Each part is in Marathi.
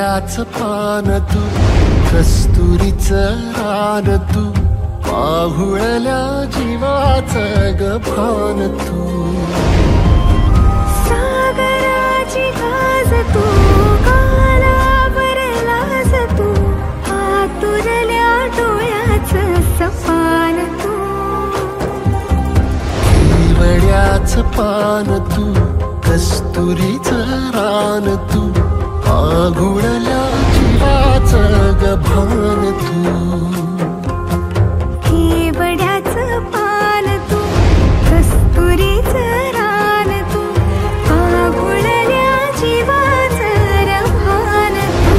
केवड्याच पान तू, कस्तुरीचं रान तू, पाहुळल्या जीवाचं गभान तू, सागराची गाज तू, कालावरलास तू, आतुरल्या डोळ्याचं सपान तू, केवड्याच पान तू, कस्तुरीचं रान तू, पाहुळल्या जीवाचं गभान तू, केवड्याचं पान तू, कस्तुरीचं रान तू, पाहुळल्या जीवाचं रभान तू.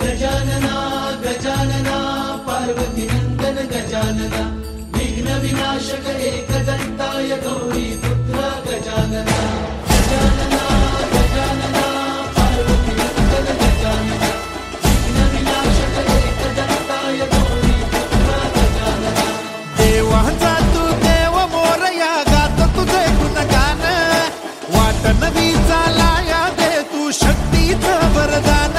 गजानना गजानना पार्वती नंदन गजानना, विघ्न विनाशक एकदंताय गौरी पुत्र गजानना. गजानना गजानना पार्वती नंदन गजानना, विघ्न विनाशक एकदंताय गौरी पुत्र गजानना. देवाचा तू देव मोरया, गात तुझे गुणगान, वाट नवी चालाया दे तू शक्तीचं वरदान.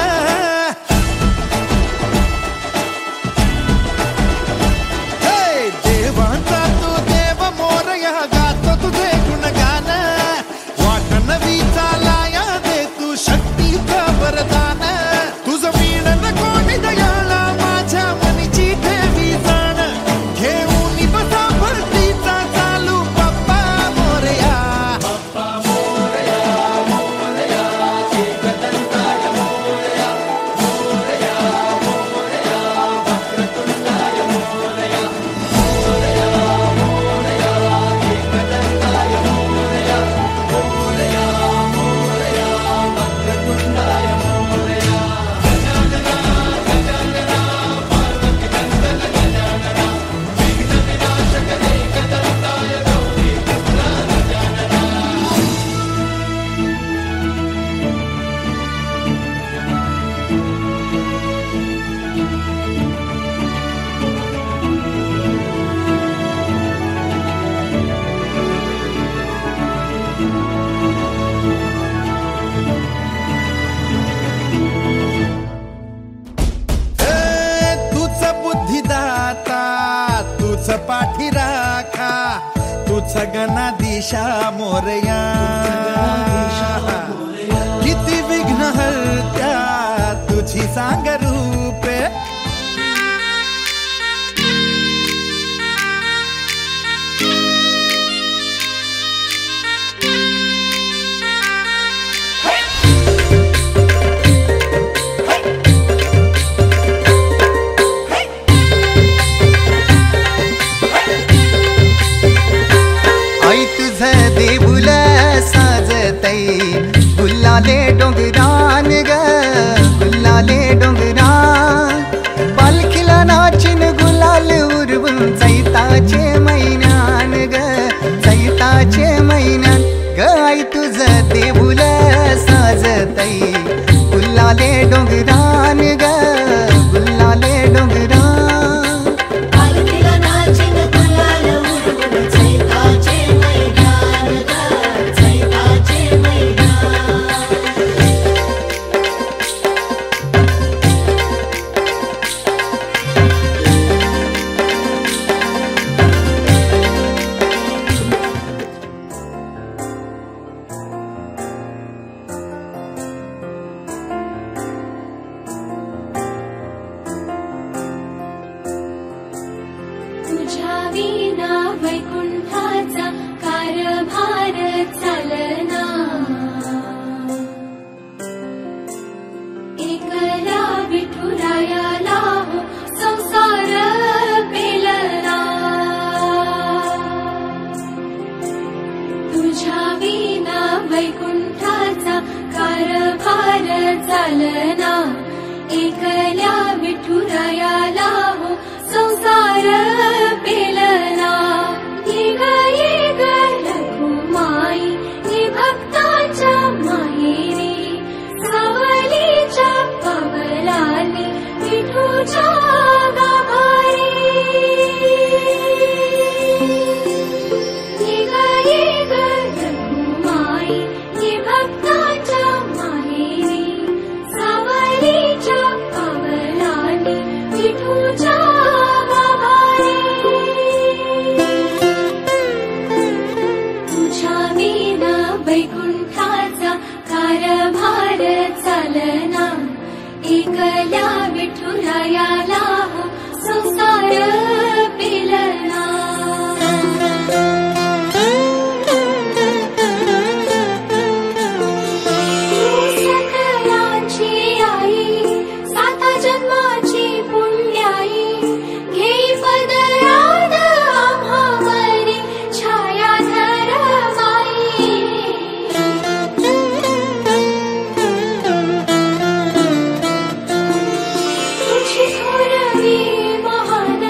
पाठी राखा तूच गणाधीशा मोरया, किती विघ्न हरत्या तुझी सांग रूपे. देऊळ साजतई गुल्लाले डोंगरान ग, गुल्लाले डोंगरान, पालखीला नाचिन गुलाल उरवून चैताचे महिन्यान ग, चैताचे महिन्यान ग. आई तुझं देऊळ साजतई गुल्लाले डोंगरान ग, गुल्लाले डोंगरान. चालना एकल्या विठुरायाला हो संसार पेलना ये ग रघुमाई ये भक्ताच्या माहेरी सावलीच्या पवलाने विठूच्या गाभारी ये ग रघुमाई ये भक्ताच्या माहेरी सावलीच्या पवलाने विठूच्या गाभारी तुझ्या विना वैकुंठाचा कारभार चालना एकल्या विठुरायाला हो संसार पेलना सकलांची आई साता जन्माची पुण्याई घेई पदरात आम्हावरी छायाधर माई तुझी थोरवी महान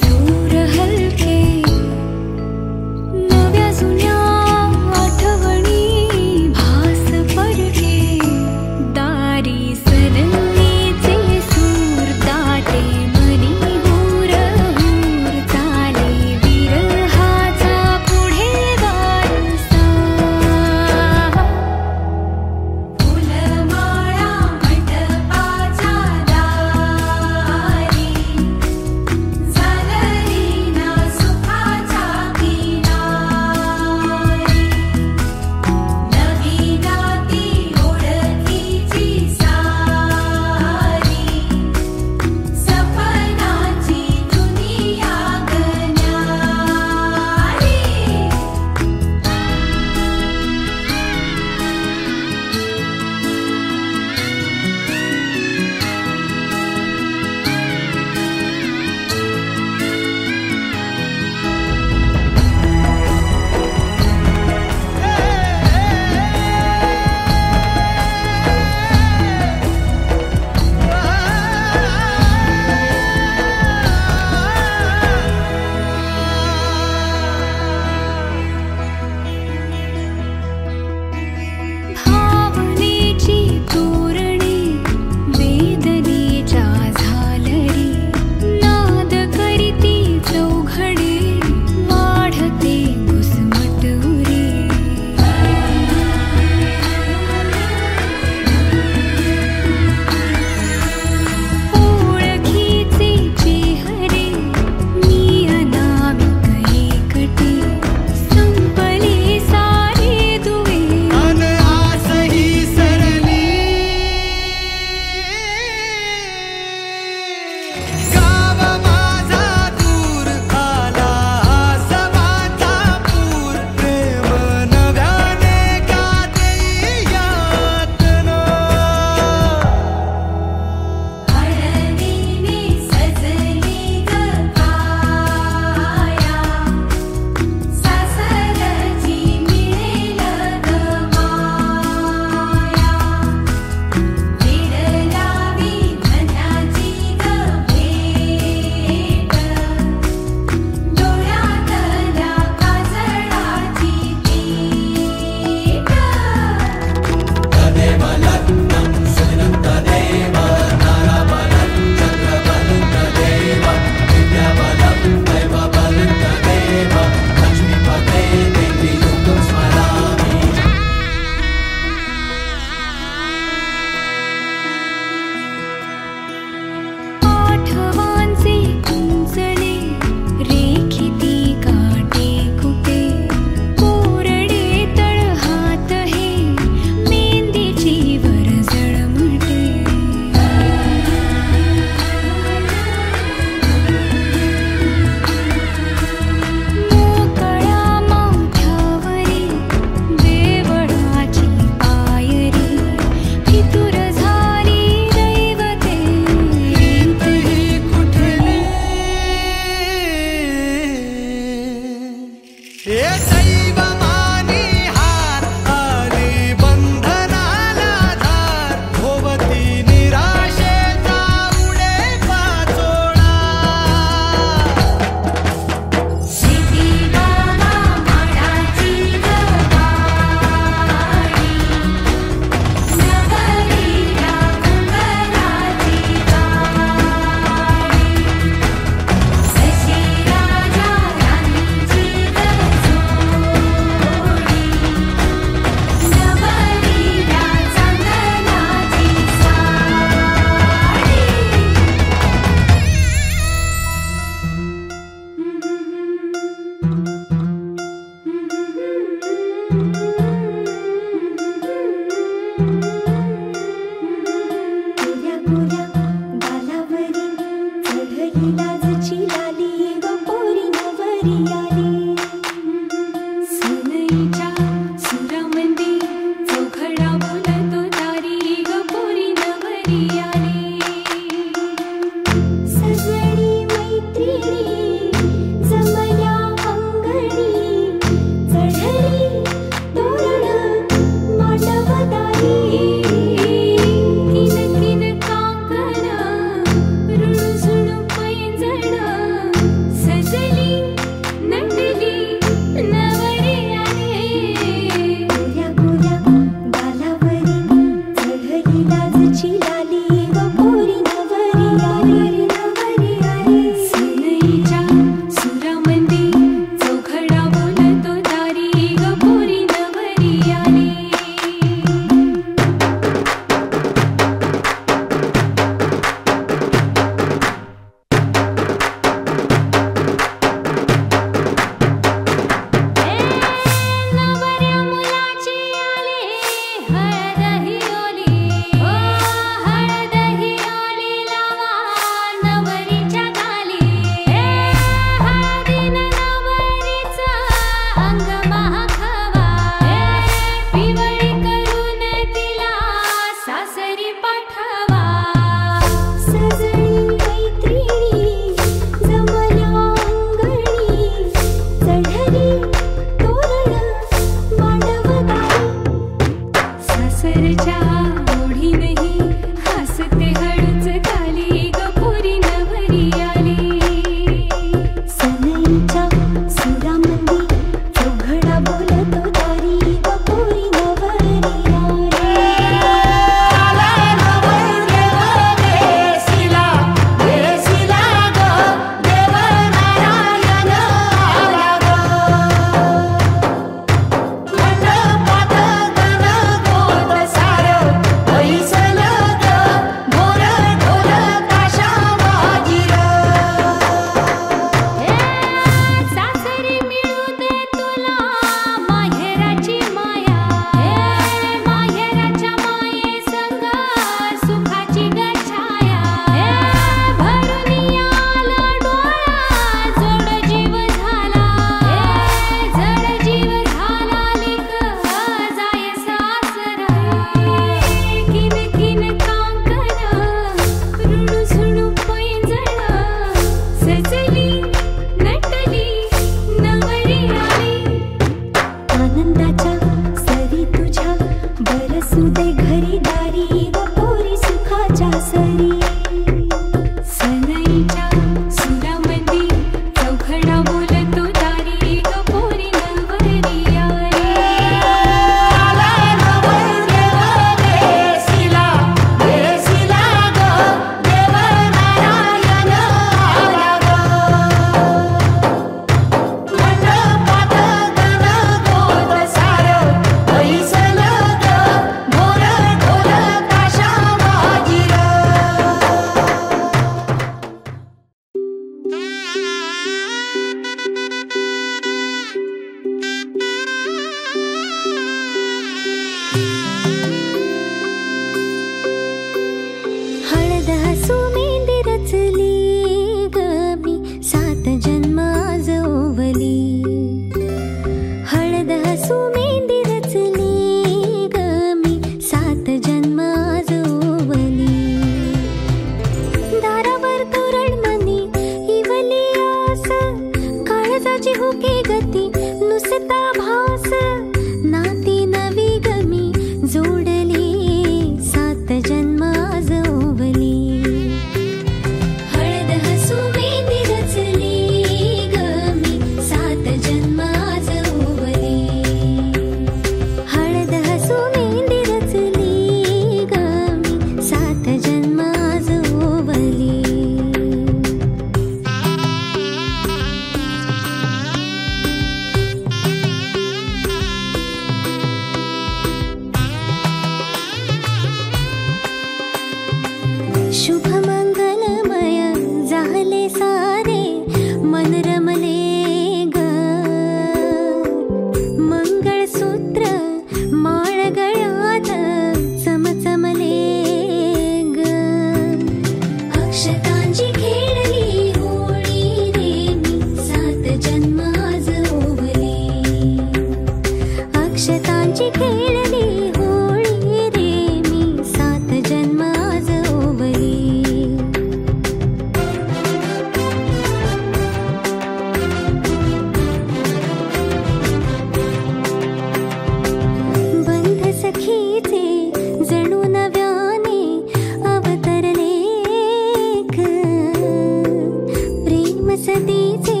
सतीचे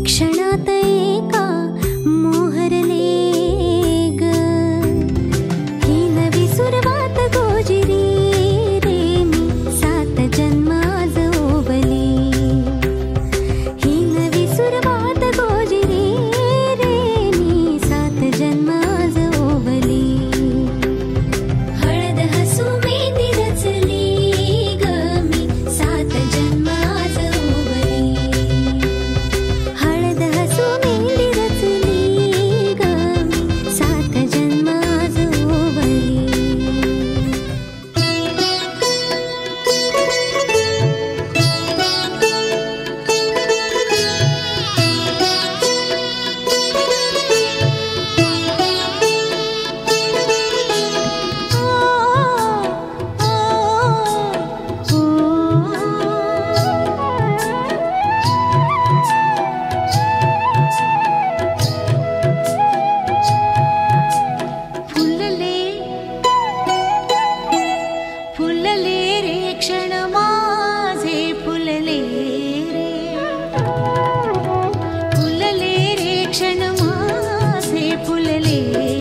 क्षणात एका मोहरले ग. ही नवी सुरवात गोजिरी रे मी 7 जन्म आज ओवली. ही नवी सुरवात गोजिरी रे मी 7 जन्म आज ओवली. हळद हसू मेहंदी रचली ग मी 7 जन्म आज ओवली. हळद हसू मेहंदी रचली ग मी 7 जन्म आज ओवली. फुलले रे क्षण माझे फुलले रे. फुलले रे क्षण माझे फुलले रे.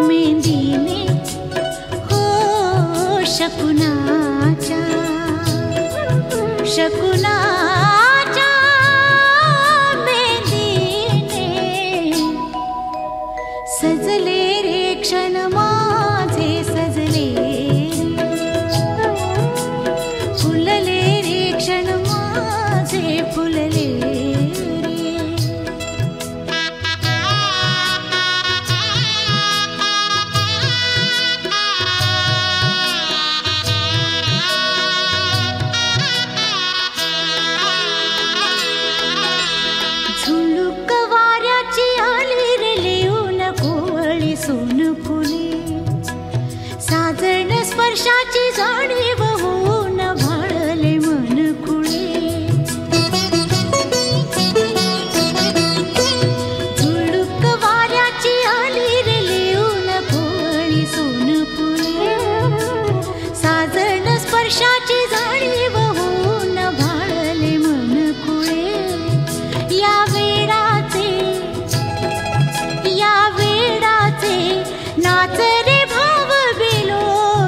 मेहंदीने हो शकुनाच्या मेहंदीने सजले रे क्षण माझे सजले रे. फुलले रे क्षण माझे फुलले रे. झुळूक वाऱ्याची आली रे लिहून कोवळी सोन फुले. साजण स्पर्शाची जाणीव होऊन भाळले मन खुळे. झुळूक वाऱ्याची आली रे लिहून कोवळी सोन फुले. साजण स्पर्शाची जाणीव होऊन भाळले मन खुळे. या वेडाचे नाच रे भाव बिलो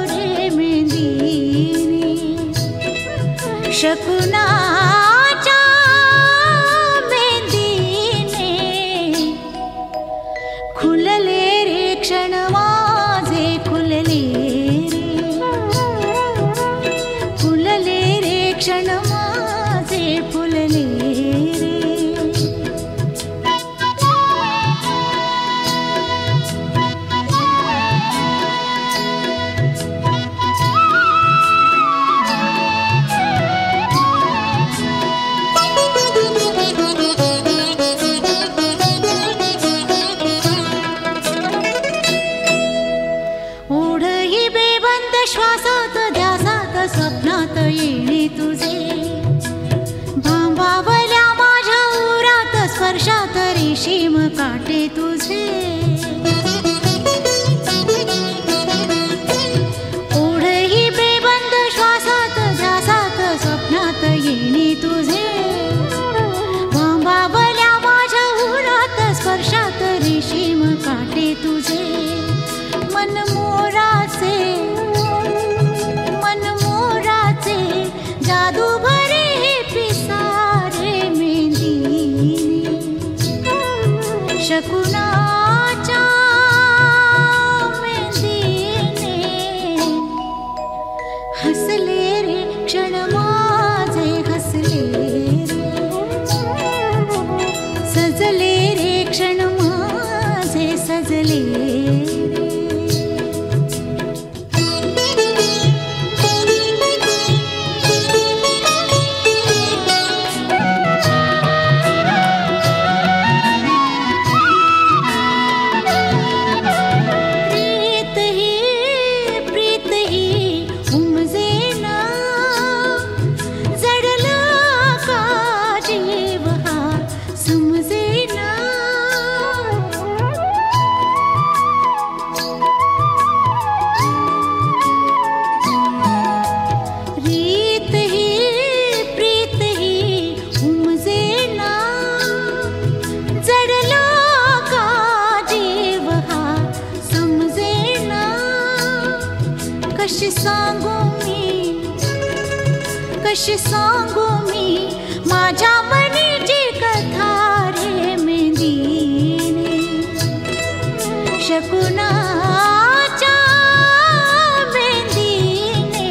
रे मेहंदीने. शकुनाच्या मेहंदीने खुलले रे क्षण माझे खुलले रे. फुलले रे क्षण माझे फुलले रे. ओढही बेबंद श्वासात ध्यासात स्वप्नात येणे तुझे. भांबावल्या माझ्या उरात स्पर्शात रेशीम काटे तुझे. ओढही बेबंद श्वासात ध्यासात स्वप्नात येणे तुझे. भांबावल्या माझ्या उरात स्पर्शात रेशीम काटे तुझे. मनमोराचे जादू भरे पिसारे मेहंदीने. शकुनाच्या मेहंदीने हसले रे क्षण माझे हसले रे. सजले रे क्षण माझे सजले रे. कशी सांगू मी माझ्या मनीची कथा रे मेंदीने शकुनाच्या मेंदीने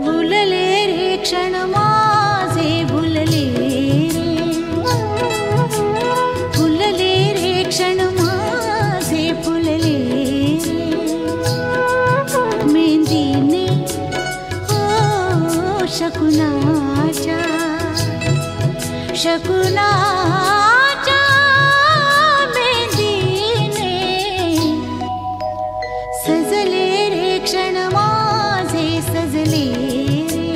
भुलले रे क्षण माझे भुलले रे क्षण माझे फुलले मेंदीने शकुनाच्या मेंदीने सजले रे क्षण माझे सजले रे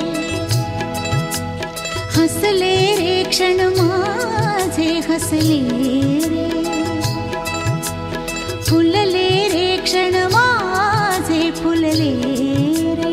हसले रे क्षण माझे हसले रे फुलले रे क्षण माझे फुलले रे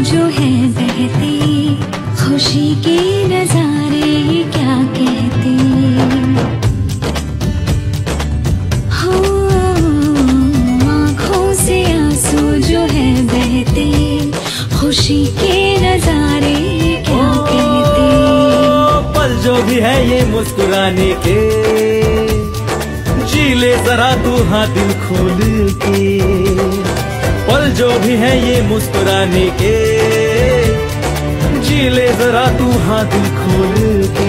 जो है बहते खुशी के नजारे ये क्या कहते हो आँखों से आंसू जो है बहते खुशी के नजारे ये क्या कहते पल जो भी है ये मुस्कुराने के जी ले जरा तू हाँ दिल खोल के पल जो भी है ये मुस्कुराने के जी ले जरा तू हाँ दिल खोल के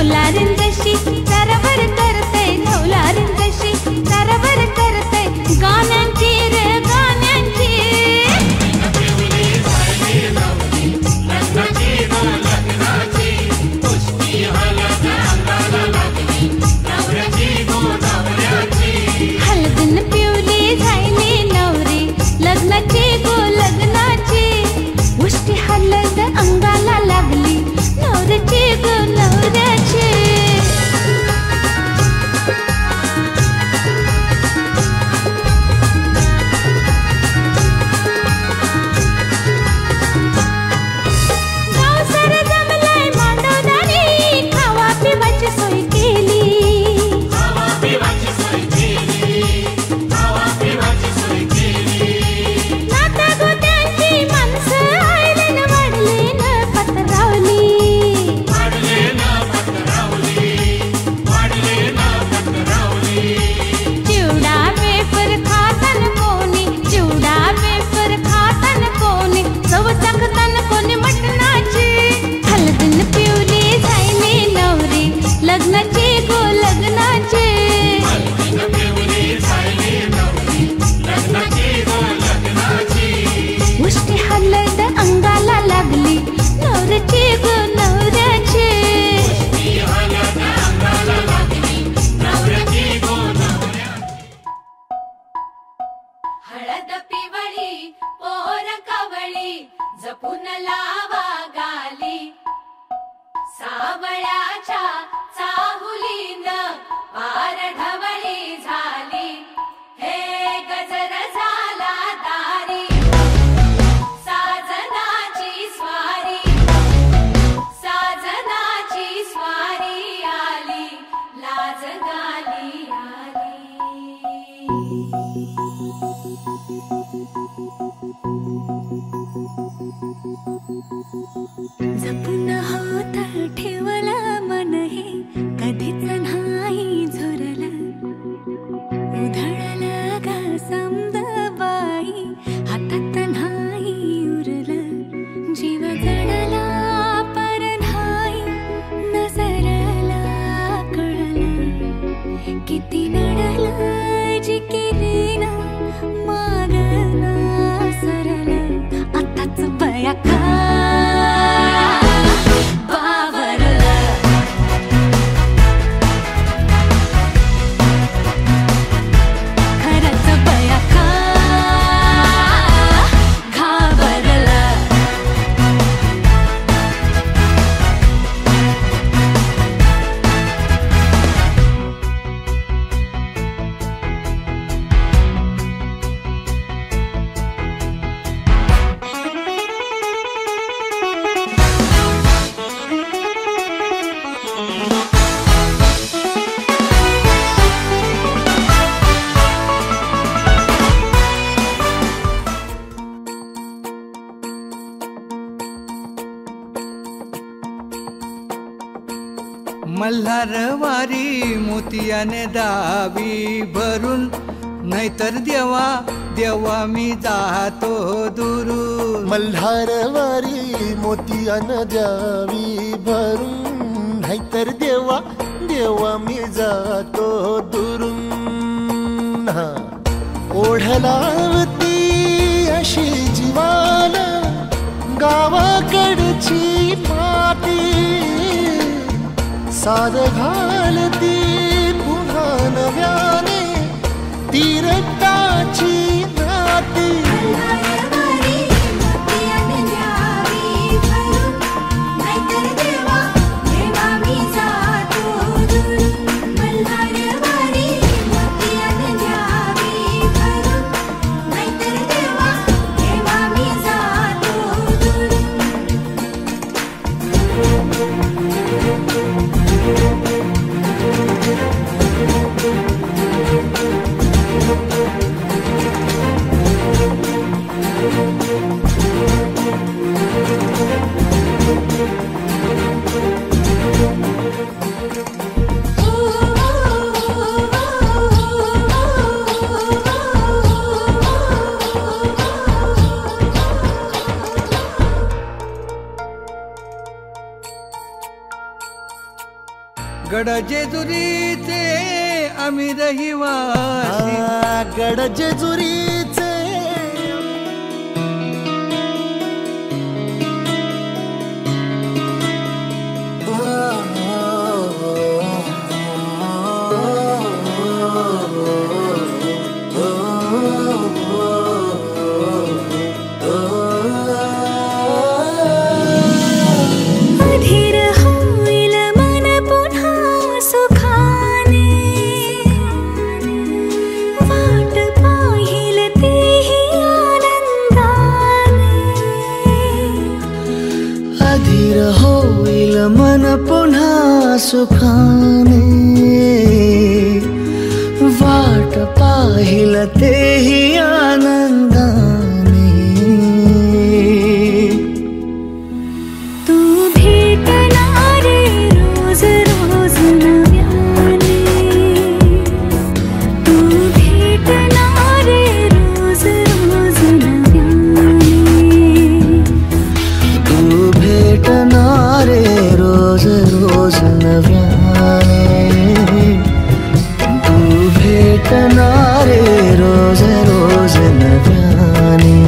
नवलारिंदशी तरवर करते नवलारिंदशी तरवर करते गाण्यांची रे गाण्यांची हलदन पिवली झायली नवरी लग्नाची गो लग्नाची उष्टी हलद अंगाला लागली नवऱ्याची गो नवऱ्याची गावसर जमलाय मांडवदारी खावा पिवाची सोय केली नाता गोत्यांची माणसं आयलन वाढलेन पतरावली चिवडा वेफर खातन कोणी चिवडा वेफर खातन कोणी चव चाखतन कोणी मटणाची हलदन पिवली झायली नवरी लग्नाची गो लग्नाची उष्टी हलद अंगाला लागली नवऱ्याची गो नवऱ्याची हळद पिवळी पोर कवळी जपून लावा गाली सावळ्याच्या चाहुलीन पार ढवळी झाली हे गजर झाला दारी साजनाची स्वारी आली लाज गाली आली जपून होत ठेवलं मन हे कधीच नाही झुरलं उधळलं ग समद बाई हातात नाही उरलं जीव जडला पर नाही नजरला कळलं किती नडलं जी केली ना मागना सरलं आताच बया का मल्हारवारी मोतियाने दावी भरून नाहीतर देवा देवा मी जातो दुरून मल्हारवारी मोतियान द्यावी भरून नाहीतर देवा देवा मी जातो दुरून ओढलावती अशी जीवान गावाकडची माती साद घालती पुन्हा नव्याने तीरटाची नाती गड जेजुरीचे आम्ही रहिवासी, गड जेजुरीचे अधीर होईल मन पुन्हा सुखाने, वाट पाहिल तेही आनंदाने. अधीर होईल मन पुन्हा सुखाने, वाट पाहिल तेही आनंदाने. तू भेटणारे रोज रोज नव्याने, तू भेटणारे रोज रोज नव्याने. तू भेटणारे रोज रोज नव्याने, तू भेटणारे रोज रोज नव्याने.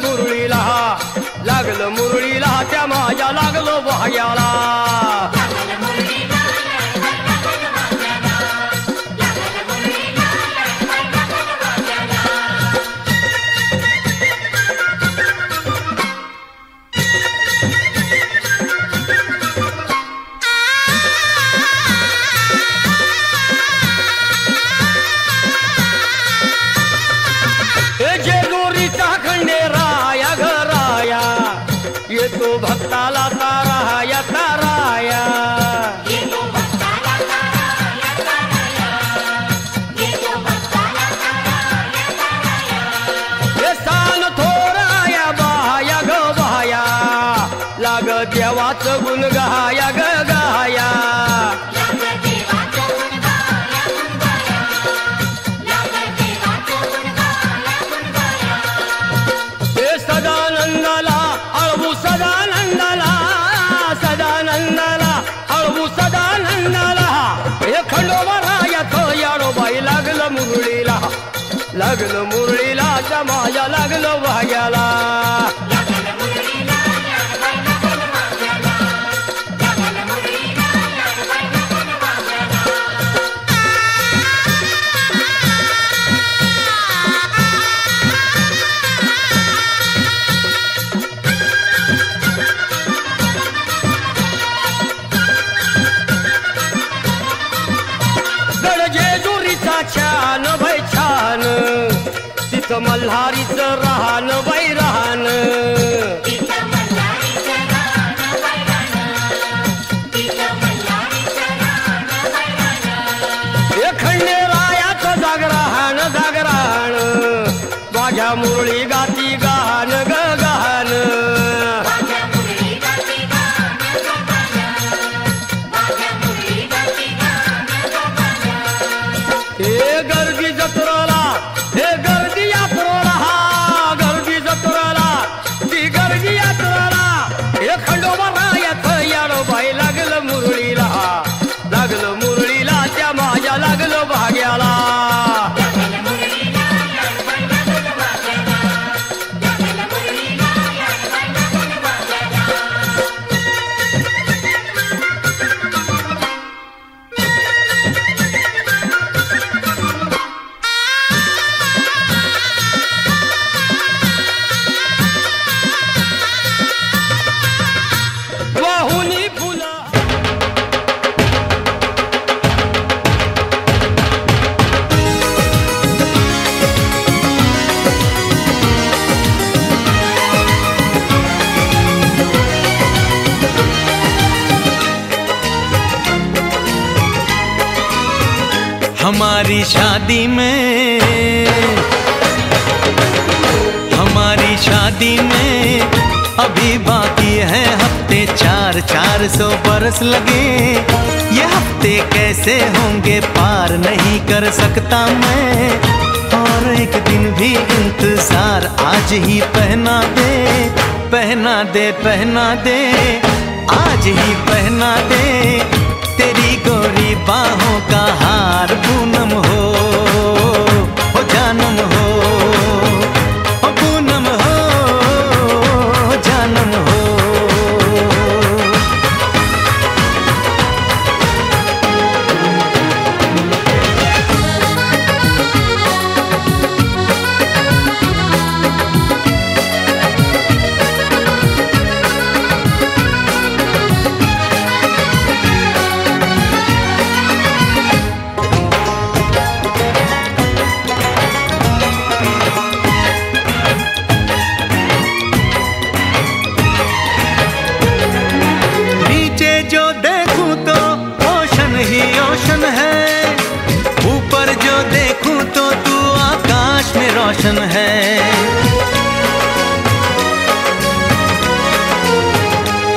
मुरळीला, लागलं मुरळीला त्या माझ्या लागलो भाग्याला. येतो भक्ताला ताराया ताराया, येतो भक्ताला ताराया ताराया, येतो भक्ताला ताराया ताराया. हे सान थोराया बाया ग बाया, लाग देवाचं गुण गाया ग गाया. लाग देवाचं गुण गाया गुण गाया, लाग देवाचं गुण गाया गुण गाया. हे सदानंदाला अळवू सदानंदाला, सदानंदाला अळवू सदानंदाला. हे खंडोबारायाचं याडोबाई लागलं मुरळीला, लागलं मुरळीला त्या माझ्या लागलं भाग्याला. लागलं मुरळीला याडबाई लागलं भाग्याला, लागलं मुरळीला याडबाई लागलं भाग्याला. गडजेजुरीचा छान बाई छान, तिथं मल्हारीचं राहण बाई राहण. तिथं मल्हारीचं राहणं बाई राहणं, तिथं मल्हारीचं राहणं बाई राहणं. हे खंडेरायाचं जागराहण जागराहण, माझ्या मुरळी गाती गाहन ग गाहन. माझ्या मुरळी गाती गाणं ग गाणं, माझ्या मुरळी गाती गाणं ग गाणं. हे गर्दी जत्रेला, हे गर्दी यात्रेला, हा गर्दी जत्रेला, ती गर्दी यात्रेला. हे खंडोबारायाचं याडोबाई लागलं मुरळीला, लागलं मुरळीला त्या माझ्या लागलं भाग्याला. लागलं मुरळीला याडबाई लागलं भाग्याला, लागलं मुरळीला याडबाई लागलं भाग्याला. वाहुनी फुलं हमारी शादी में, हमारी शादी में अभी बाकी है हफ्ते 400 बरस लगे. ये हफ्ते कैसे होंगे पार नहीं कर सकता मैं, और एक दिन भी इंतजार आज ही पहना दे, पहना दे पहना दे, आज ही पहना दे. तेरी गोरी बाहों का हार पूनम हो जानम हो, पूनम हो जानम हो. रोशन है.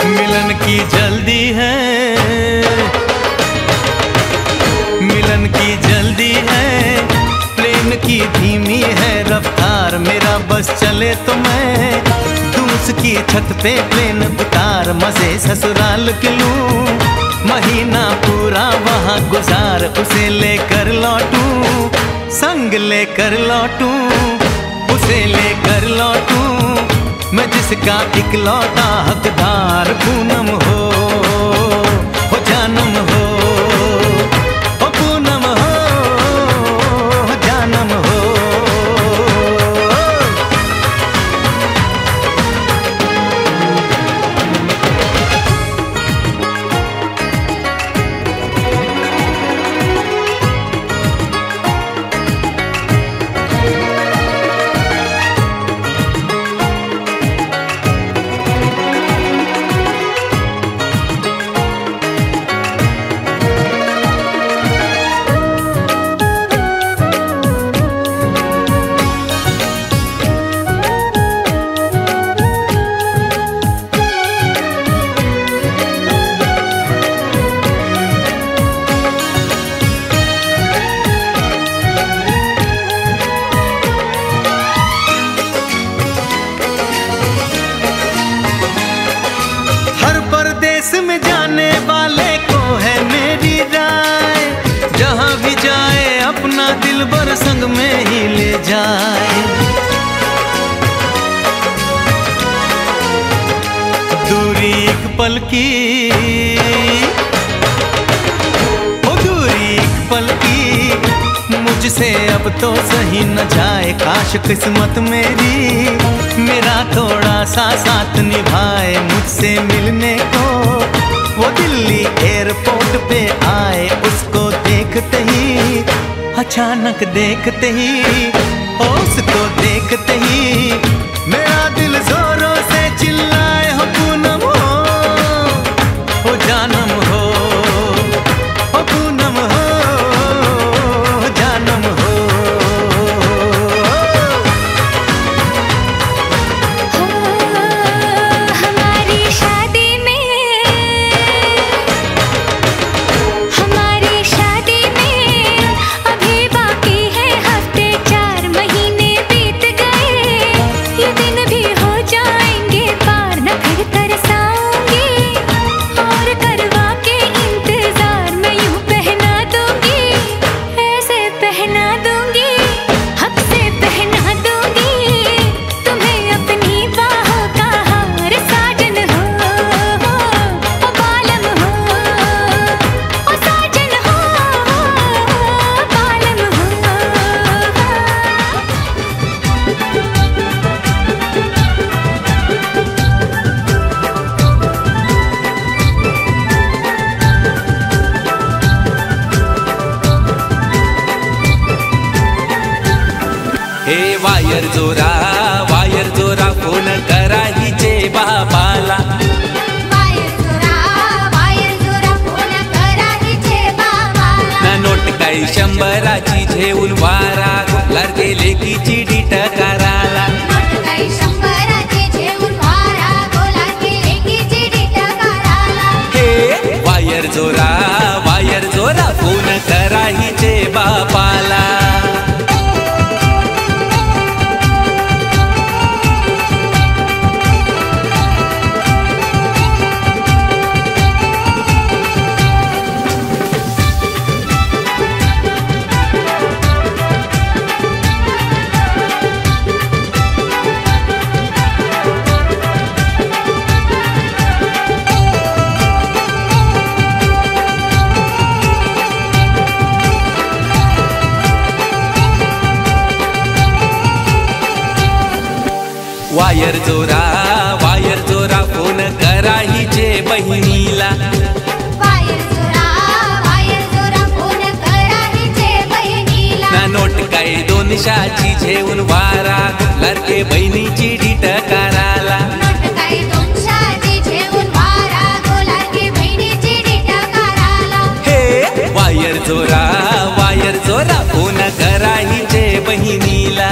मिलन की जल्दी है, मिलन की जल्दी है, प्रेम की धीमी है रफ्तार. मेरा बस चले तो मैं तू उसकी छत पे प्लेन उतार, मजे ससुराल के लूं, महीना पूरा वहाँ गुजार. उसे लेकर लौटूं, संग लेकर लौटूं, उसे लेकर लौटूं, मैं जिसका इकलौता हकदार पूनम हो जानम हो पूनम हो जानम हो। में जाने वाले को है मेरी राय, जहां भी जाए अपना दिलबर संग में ही ले जाए। दूरी एक पल की, ओ दूरी एक पल की, मुझसे अब तो सही न जाए। काश किस्मत मेरी मेरा थोड़ा सा साथ निभाए, मुझसे मिलने को वो दिल्ली एयरपोर्ट पे आए। उसको देखते ही, अचानक देखते ही, उसको देखते ही मेरा दिल जोरों से चिल्लाए, हो पूनम हो जानम हो, हो पूनम हो जानम हो। वायर जोरा फोन करा हिचे बाबाला। वायर जोरा फोन करा हिचे बाबाला। ना नोट काही 100ची घेऊन वारा गोलार गेले की चिडी टकाराला। नोट काही 100ची घेऊन वारा गोलार गेले की चिडी टकाराला। हे वायर जोरा फोन करा हिचे बाबाला। वायर जोरा फोन करा हिचे बहिणीला। वायर जोरा फोन करा हिचे बहिणीला। ना नोट काही 200ची घेऊन वारा लडके बहिणीची डीट कराला। नोट काही 200ची घेऊन वारा लडके बहिणीची डीट कराला। हे वायर जोरा फोन करा हिचे बहिणीला।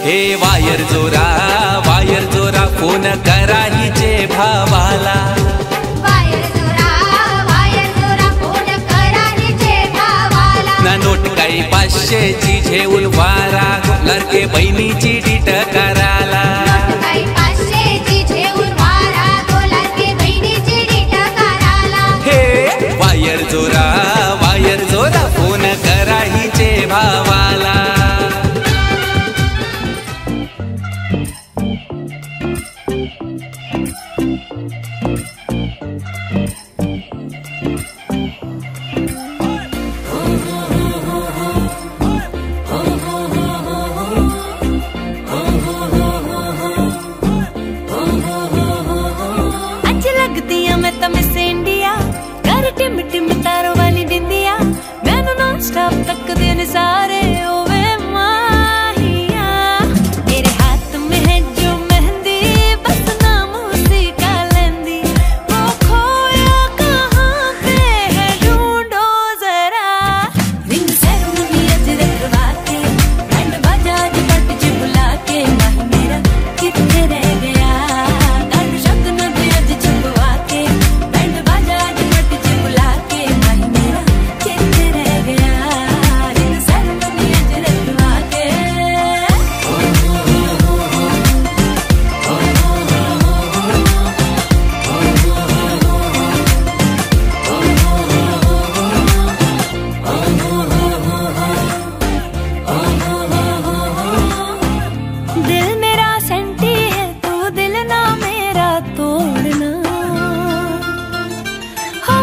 हे वायर जोरा फोन करा हिचे भावाला. वायर जोरा फोन करा हिचे भावाला. ना नोट काही 500ची झेऊन वारा लडके बहिणीची डीट कराला. नोट काही 500ची झेऊन वारा लडके बहिणीची डीट कराला. हे वायर जोरा फोन करा हिचे भावाला. सारे ओवे माहिया मेरे हाथ में है जो मेहंदी बस नाम उसी का लेंदी. वो खोया कहाँ पे है ढूंढो जरा. रिंग सेरेमनी अज रखवा के बैंड बाजा पट च बुला के माही मेरा किथे रह गया. गान शब्द नदी अज छुपवा के बैंड बाजा पट च बुला के माही मेरा किथे रह गया. दिल मेरा सेंटी है तू दिल ना मेरा तोड़ना. हो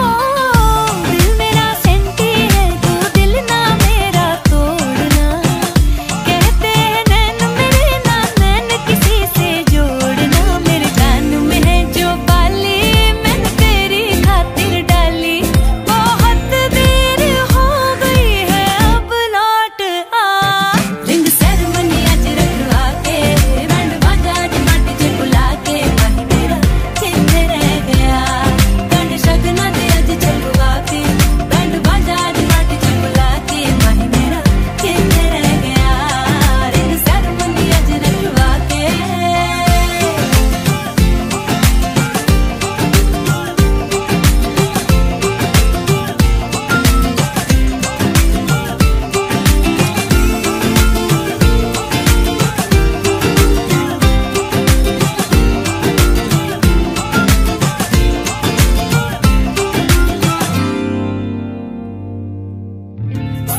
दिल मेरा सेंटी है तू दिल ना मेरा तोड़ना. कहते हैं नैन मेरे ना नैन किसी से जोड़ना. मेरे कान में है जो बाली मैंने तेरी खातिर डाली. बहुत देर हो गई है अब लौट आ. रिंग सेरेमनी आज रखवा के बैंड बाजा पट च बुला के माही मेरा किथे रह गया. गान शगना दे अज छपवा के बैंड बाजा पट च बुला के माही मेरा किथे रह गया. रिंग सेरेमनी आज रखवा के.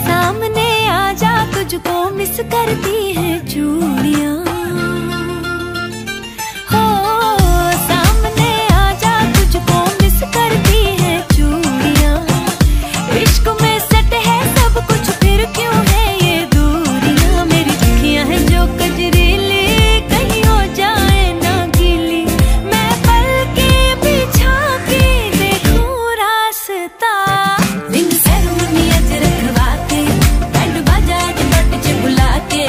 सामने आजा तुझको मिस करती है चूड़ियां. हो सामने आजा तुझको मिस करती है चूड़ियां. इश्क में सट है सब कुछ फिर क्यों है ये दूरियां. मेरी अखियां हैं जो कजरीली कहीं हो जाए ना गीली. मैं पल के बिछा के देखूं रास्ता. रिंग सेरेमनी आज रखवा के बैंड बाजा पट च बुला के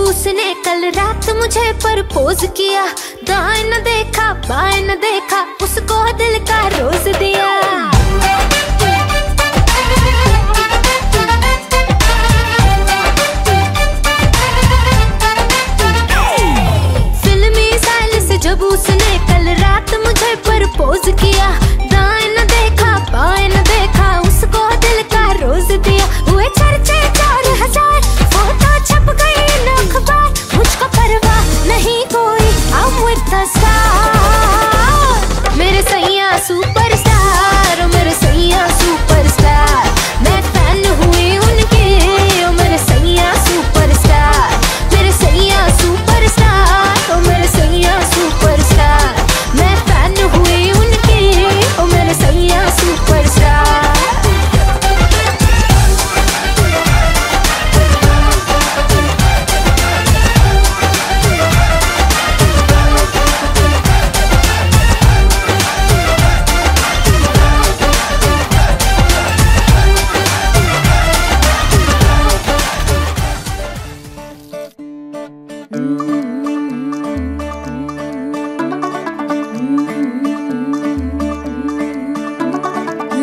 उसने कल रात मुझे प्रपोज किया, दाएं न देखा बाएं न देखा, उसको दिल का रोज दिया। फिल्मी स्टाइल से जब उसने कल रात मुझे प्रपोज किया, दाएं न देखा बाएं न देखा, उसको दिल का रोज दिया। हुए चर्चे 4000, फोटो छप गई इन अखबार, मुझको परवाह नहीं कोई, I'm with the star। मेरे सैया सुपरस्टार, मेरे सैया सुपरस्टार, मैं फैन हुई उनकी, मेरे सैया सुपरस्टार, मेरे सैया सुपरस्टार, मेरे सैया सुपरस्टार, मैं फैन हुई उनकी, मेरे सैया सुपरस्टार।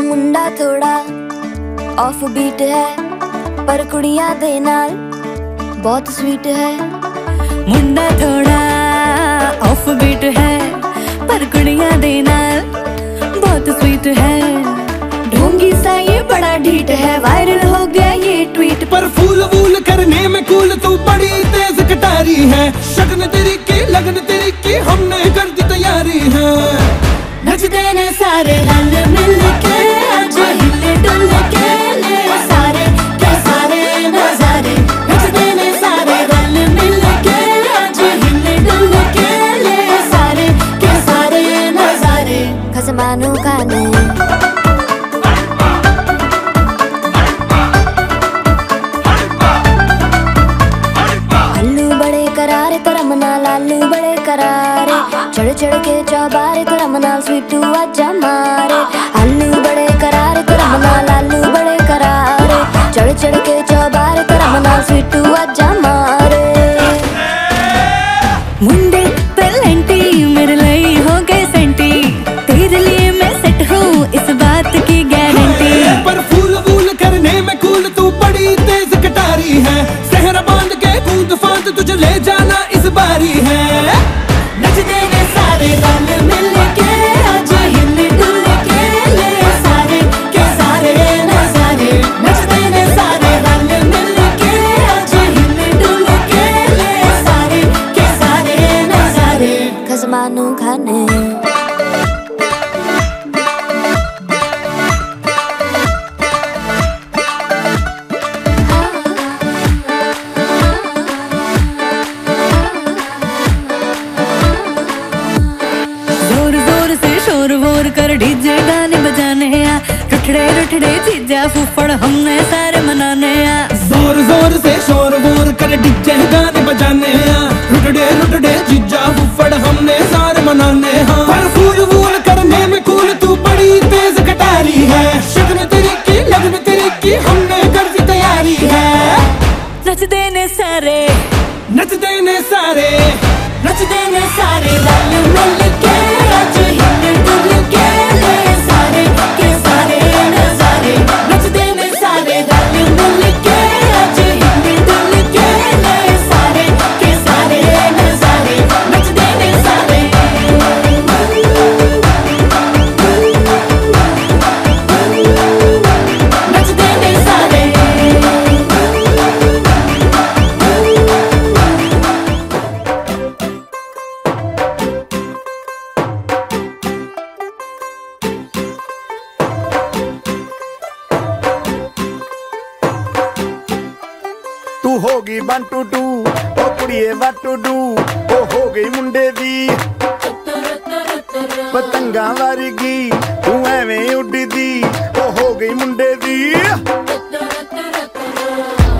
मुंडा थोड़ा ऑफ बीट है, पर कुड़ियां दे नाल बहुत स्वीट है। मुंडा थोड़ा ऑफ बीट है, पर कुड़ियां दे नाल बहुत स्वीट है। ढोंगी सा ये बड़ा ढीठ है, वायरल हो गया ये ट्वीट। पर फूल वूल करने में कूल तू बड़ी तेज कटारी है, शगन तेरी की लगन तेरी की हमने कर दी तैयारी है। नचते ने सारे रल मिल के, आज हिले डुल के ले सारे के सारे नजारे। नचते ने सारे रल मिल के, आज हिले डुल के ले सारे के सारे नजारे। खसमानू खाने आलू बड़े करारे तेरा मना, लालू बड़े करारे, चढ़ चढ़ के चौबारे तेरा मना, स्वीटू आजा मारे। आलू बड़े करारे तेरा मना, लालू बड़े करारे, चढ़ चढ़ के चौबारे तेरा मना, स्वीटू आजा मारे। मुंडे पेलेंटी मेरे लिए हो गए सेंटी, तेरे लिए मैं सेट हूँ इस बात की गारंटी। पर फूल वूल करने में कूल तू बड़ी तेज कटारी है, सहरा बांध के कूद फांद तुझे ले जाना इस बारी है। नचते ने सारे रल मिल के, आज हिल डुल के ले सारे के सारे नजारे। नचते ने सारे रल मिल के, आज हिल डुल के ले सारे के सारे नजारे। खसमानू खाने कर डीजे गाने बजाने आ, रुठड़े रुठड़े चीजा फूफड़ हमने सारे मनाने आ। जोर जोर से शोर वोर कर डीजे गाने बजाने आ, रुटड़े रुटड़े जीजा फुफड़ हमने सारे मनाने हाँ। पर फूल वूल करने में कूल तू बड़ी तेज कटारी है, शगन तेरी की लगन तेरी की हमने कर दी तैयारी है। नचते ने सारे नचते ने सारे नचते ने सारे रल मिल के, आज हिल डुल के ले सारे के सारे नजारे। नचते ने सारे रल मिल के, आज हिल डुल के ले सारे के सारे नजारे। नचते ने सारे नचते ने सारे। तू हो गई 1 2 2 ओ कुड़िए what to do, ओ हो गई मुंडे दी पतंगा वर्गी, तू एवें उड़दी ओ हो गई मुंडे दी।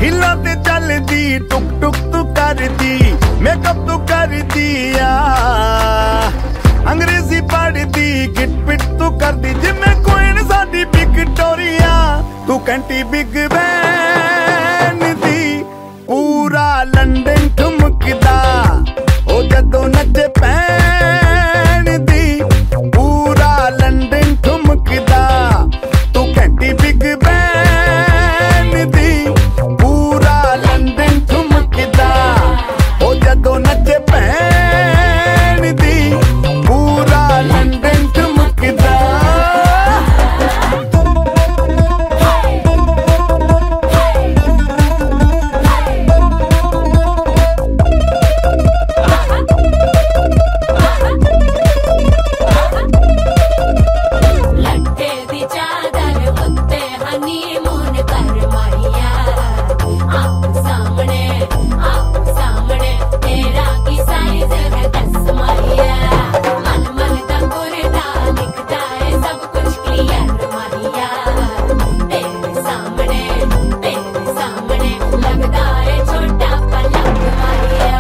हिला ते चलदी टुक टुक तू करदी, मेकअप तू करदी आ, अंग्रेजी पढ़दी गिट पिट तू करदी, जिम्मे क्वीन साडी विक्टोरिया। तू कंटी बिग बैन दी पूरा लंदन ठुमकदा ओ जदों नचे पैन दी पूरा लंदन ठुमकदा तू घंटी बिग बैन दी पूरा लंदन ठुमकदा ओ जदों नचे पैन दी पूरा लंदन ठुमकदा लट्टे दी चादर उत्ते हनीमून कर माहिया आप सामने तेरा की साइज है 10 माहिया मन मन दा कुरदा दिखता है सब कुछ क्लियर माहिया तेरे सामने लगदा है छोटा पलक माहिया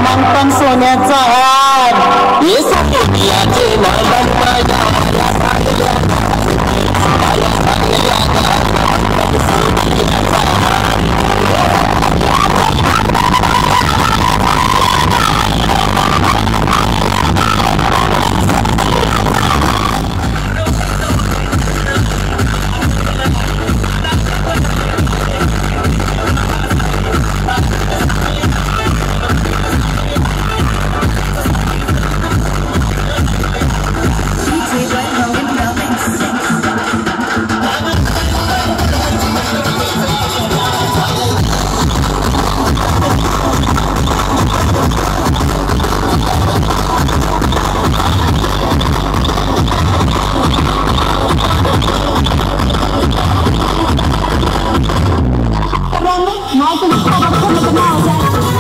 मंथन सोन्याचा हार हे सोन्याचे नादन माझ्या मला सांगल्या